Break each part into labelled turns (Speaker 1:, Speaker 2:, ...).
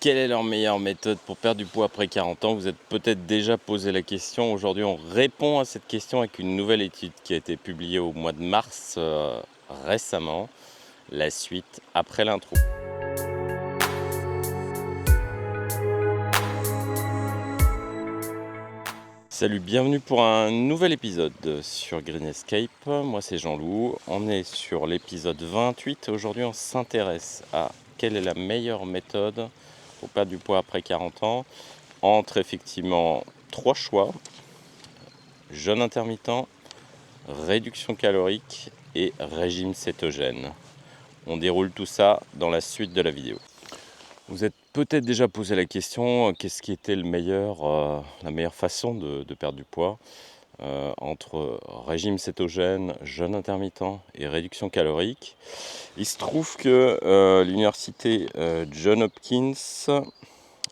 Speaker 1: Quelle est leur meilleure méthode pour perdre du poids après 40 ans? Vous êtes peut-être déjà posé la question. Aujourd'hui, on répond à cette question avec une nouvelle étude qui a été publiée au mois de mars récemment. La suite après l'intro. Salut, bienvenue pour un nouvel épisode sur Green Escape. Moi, c'est Jean-Loup. On est sur l'épisode 28. Aujourd'hui, on s'intéresse à quelle est la meilleure méthode pour perdre du poids après 40 ans, entre effectivement 3 choix: jeûne intermittent, réduction calorique et régime cétogène. On déroule tout ça dans la suite de la vidéo. Vous êtes peut-être déjà posé la question, qu'est-ce qui était la meilleure façon de perdre du poids entre régime cétogène, jeûne intermittent et réduction calorique. Il se trouve que l'université Johns Hopkins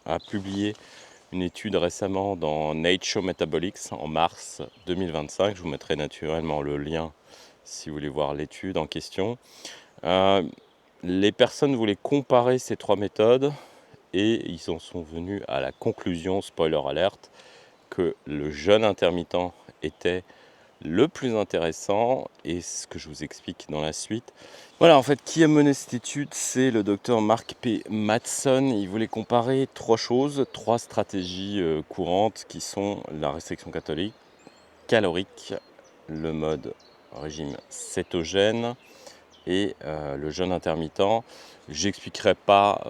Speaker 1: a publié une étude récemment dans Nature Metabolics en mars 2025. Je vous mettrai naturellement le lien si vous voulez voir l'étude en question. Les personnes voulaient comparer ces trois méthodes et ils en sont venus à la conclusion, spoiler alert, que le jeûne intermittent était le plus intéressant, et ce que je vous explique dans la suite. Voilà, en fait, qui a mené cette étude? C'est le docteur Mark P. Mattson. Il voulait comparer trois stratégies courantes qui sont la restriction calorique, le mode régime cétogène et le jeûne intermittent. J'expliquerai pas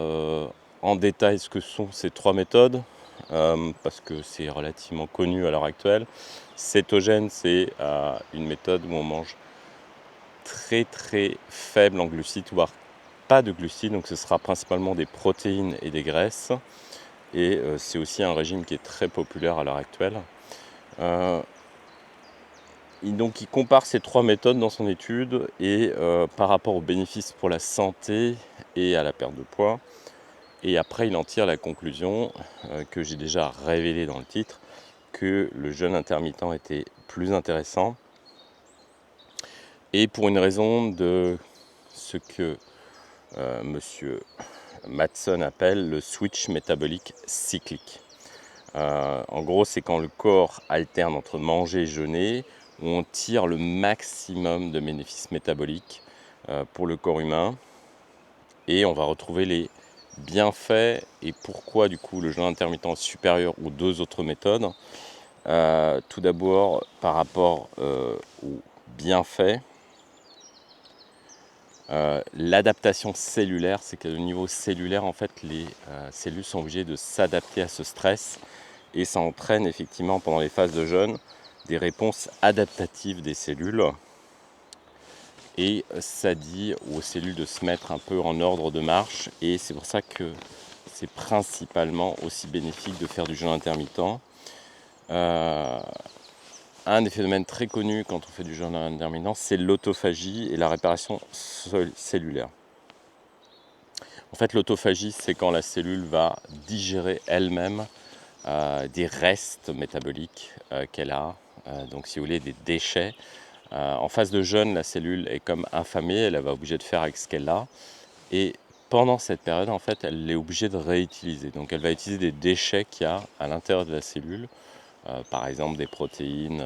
Speaker 1: en détail ce que sont ces trois méthodes parce que c'est relativement connu à l'heure actuelle. Cétogène, c'est une méthode où on mange très très faible en glucides, voire pas de glucides, donc ce sera principalement des protéines et des graisses. Et c'est aussi un régime qui est très populaire à l'heure actuelle. Donc il compare ces trois méthodes dans son étude et par rapport aux bénéfices pour la santé et à la perte de poids. Et après il en tire la conclusion que j'ai déjà révélée dans le titre, que le jeûne intermittent était plus intéressant. Et pour une raison de ce que monsieur Mattson appelle le switch métabolique cyclique. En gros, c'est quand le corps alterne entre manger et jeûner, où on tire le maximum de bénéfices métaboliques pour le corps humain. Et on va retrouver les bienfaits et pourquoi du coup le jeûne intermittent est supérieur aux deux autres méthodes. Tout d'abord, par rapport aux bienfaits, l'adaptation cellulaire, c'est qu'au niveau cellulaire, en fait, les cellules sont obligées de s'adapter à ce stress et ça entraîne effectivement pendant les phases de jeûne des réponses adaptatives des cellules et ça dit aux cellules de se mettre un peu en ordre de marche, et c'est pour ça que c'est principalement aussi bénéfique de faire du jeûne intermittent. Un des phénomènes très connus quand on fait du jeûne intermittent, c'est l'autophagie et la réparation cellulaire. En fait, l'autophagie, c'est quand la cellule va digérer elle-même des restes métaboliques qu'elle a, donc si vous voulez des déchets. En phase de jeûne, la cellule est comme affamée, elle va obligée de faire avec ce qu'elle a, et pendant cette période, en fait, elle est obligée de réutiliser. Donc elle va utiliser des déchets qu'il y a à l'intérieur de la cellule, par exemple des protéines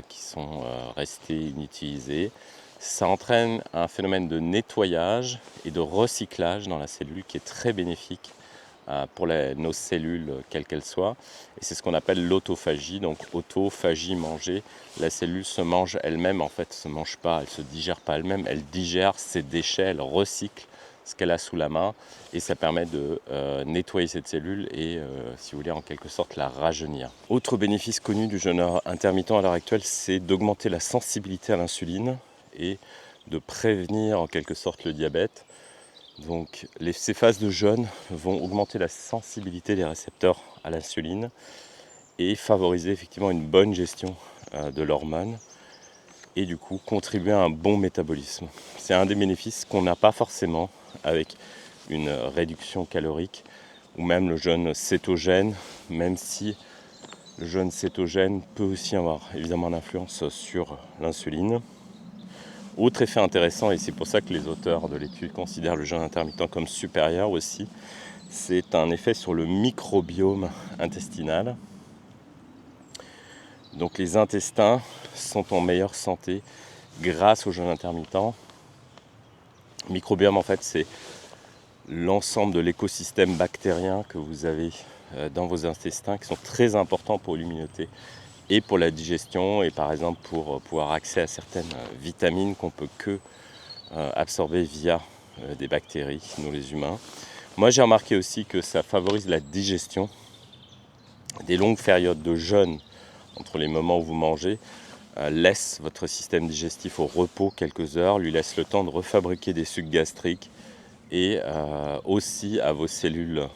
Speaker 1: qui sont restées inutilisées. Ça entraîne un phénomène de nettoyage et de recyclage dans la cellule qui est très bénéfique pour nos cellules, quelles qu'elles soient. Et c'est ce qu'on appelle l'autophagie. Donc autophagie, manger. La cellule se mange elle-même, en fait, se mange pas, elle se digère pas elle-même, elle digère ses déchets, elle recycle ce qu'elle a sous la main, et ça permet de nettoyer cette cellule et, si vous voulez, en quelque sorte la rajeunir. Autre bénéfice connu du jeûne intermittent à l'heure actuelle, c'est d'augmenter la sensibilité à l'insuline et de prévenir en quelque sorte le diabète. Donc ces phases de jeûne vont augmenter la sensibilité des récepteurs à l'insuline et favoriser effectivement une bonne gestion de l'hormone, et du coup contribuer à un bon métabolisme. C'est un des bénéfices qu'on n'a pas forcément avec une réduction calorique ou même le jeûne cétogène, même si le jeûne cétogène peut aussi avoir évidemment une influence sur l'insuline. Autre effet intéressant, et c'est pour ça que les auteurs de l'étude considèrent le jeûne intermittent comme supérieur aussi, c'est un effet sur le microbiome intestinal. Donc les intestins sont en meilleure santé grâce au jeûne intermittent. Microbiome, en fait, c'est l'ensemble de l'écosystème bactérien que vous avez dans vos intestins, qui sont très importants pour l'immunité et pour la digestion, et par exemple pour pouvoir accéder à certaines vitamines qu'on peut que absorber via des bactéries, nous les humains. Moi, j'ai remarqué aussi que ça favorise la digestion. Des longues périodes de jeûne entre les moments où vous mangez laisse votre système digestif au repos quelques heures, lui laisse le temps de refabriquer des sucs gastriques et aussi à vos cellules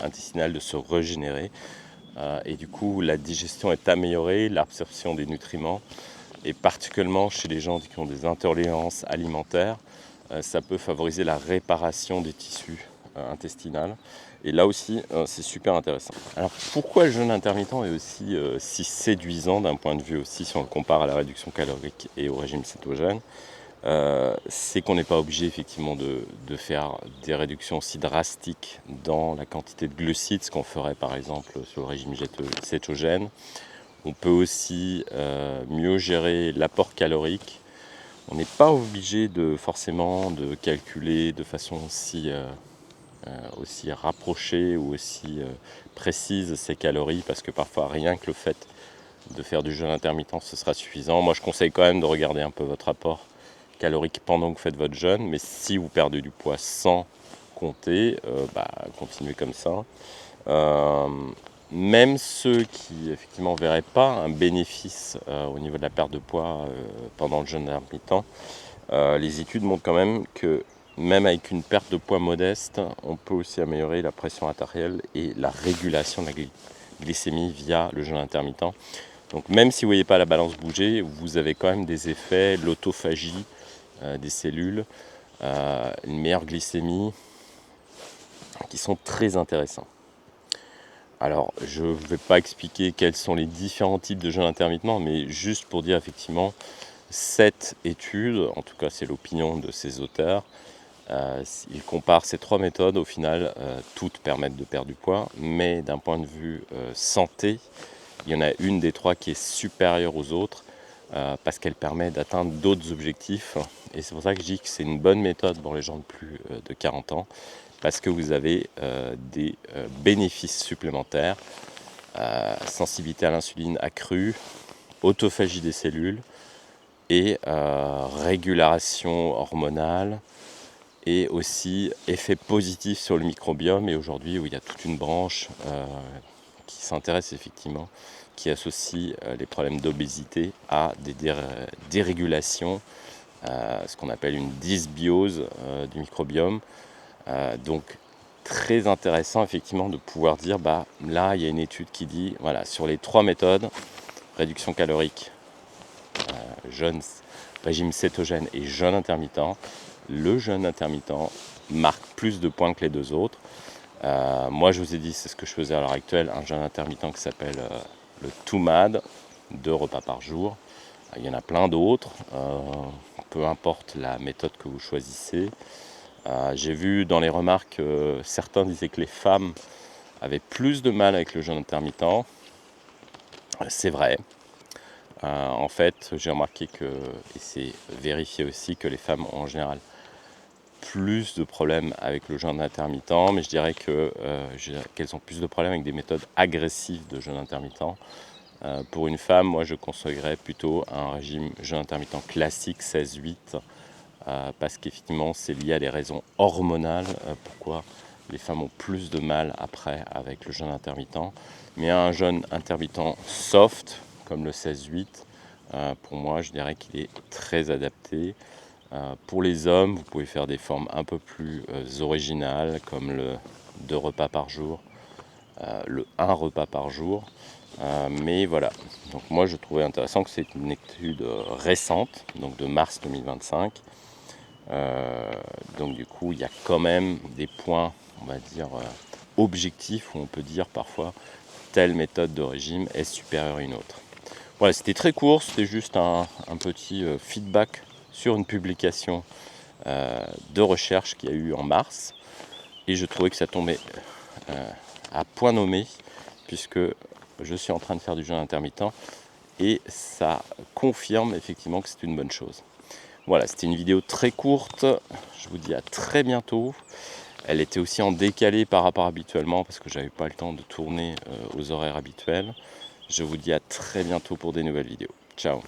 Speaker 1: intestinales de se régénérer. Et du coup, la digestion est améliorée, l'absorption des nutriments, et particulièrement chez les gens qui ont des intolérances alimentaires, ça peut favoriser la réparation des tissus intestinaux. Et là aussi, c'est super intéressant. Alors pourquoi le jeûne intermittent est aussi si séduisant d'un point de vue aussi, si on le compare à la réduction calorique et au régime cétogène, c'est qu'on n'est pas obligé effectivement de faire des réductions aussi drastiques dans la quantité de glucides, ce qu'on ferait par exemple sur le régime cétogène. On peut aussi mieux gérer l'apport calorique. On n'est pas obligé forcément de calculer de façon aussi rapprochée ou aussi précise ces calories, parce que parfois rien que le fait de faire du jeûne intermittent, ce sera suffisant. Moi, je conseille quand même de regarder un peu votre apport calorique pendant que vous faites votre jeûne, mais si vous perdez du poids sans compter, continuez comme ça. Même ceux qui effectivement ne verraient pas un bénéfice au niveau de la perte de poids pendant le jeûne intermittent, les études montrent quand même que même avec une perte de poids modeste, on peut aussi améliorer la pression artérielle et la régulation de la glycémie via le jeûne intermittent. Donc même si vous ne voyez pas la balance bouger, vous avez quand même des effets, l'autophagie des cellules, une meilleure glycémie, qui sont très intéressants. Alors, je ne vais pas expliquer quels sont les différents types de jeûne intermittent, mais juste pour dire effectivement, cette étude, en tout cas c'est l'opinion de ces auteurs, ils comparent ces trois méthodes, au final, toutes permettent de perdre du poids, mais d'un point de vue santé, il y en a une des trois qui est supérieure aux autres, parce qu'elle permet d'atteindre d'autres objectifs. Et c'est pour ça que je dis que c'est une bonne méthode pour les gens de plus de 40 ans, parce que vous avez des bénéfices supplémentaires, sensibilité à l'insuline accrue, autophagie des cellules et régulation hormonale, et aussi effet positif sur le microbiome. Et aujourd'hui, où il y a toute une branche qui s'intéresse effectivement, qui associe les problèmes d'obésité à des dérégulations, ce qu'on appelle une dysbiose du microbiome. Donc très intéressant effectivement de pouvoir dire, là il y a une étude qui dit, voilà, sur les trois méthodes, réduction calorique, jeûne, régime cétogène et jeûne intermittent, le jeûne intermittent marque plus de points que les deux autres. Moi je vous ai dit, c'est ce que je faisais à l'heure actuelle, un jeûne intermittent qui s'appelle le TUMAD, 2 repas par jour. Il y en a plein d'autres, peu importe la méthode que vous choisissez. J'ai vu dans les remarques, certains disaient que les femmes avaient plus de mal avec le jeûne intermittent. C'est vrai. En fait, j'ai remarqué que, et c'est vérifié aussi, que les femmes ont en général plus de problèmes avec le jeûne intermittent, mais je dirais qu'elles ont plus de problèmes avec des méthodes agressives de jeûne intermittent. Pour une femme, moi je conseillerais plutôt un régime jeûne intermittent classique 16-8, parce qu'effectivement c'est lié à des raisons hormonales, pourquoi les femmes ont plus de mal après avec le jeûne intermittent. Mais un jeûne intermittent soft, comme le 16-8, pour moi je dirais qu'il est très adapté. Pour les hommes, vous pouvez faire des formes un peu plus originales, comme le 2 repas par jour, le 1 repas par jour. Mais voilà, donc moi je trouvais intéressant que c'est une étude récente, donc de mars 2025. Donc du coup, il y a quand même des points, on va dire, objectifs, où on peut dire parfois telle méthode de régime est supérieure à une autre. Voilà, c'était très court, c'était juste un petit feedback sur une publication de recherche qu'il y a eu en mars. Et je trouvais que ça tombait à point nommé, puisque je suis en train de faire du jeûne intermittent et ça confirme effectivement que c'est une bonne chose. Voilà, c'était une vidéo très courte, je vous dis à très bientôt. Elle était aussi en décalé par rapport habituellement parce que j'avais pas le temps de tourner aux horaires habituels. Je vous dis à très bientôt pour des nouvelles vidéos. Ciao!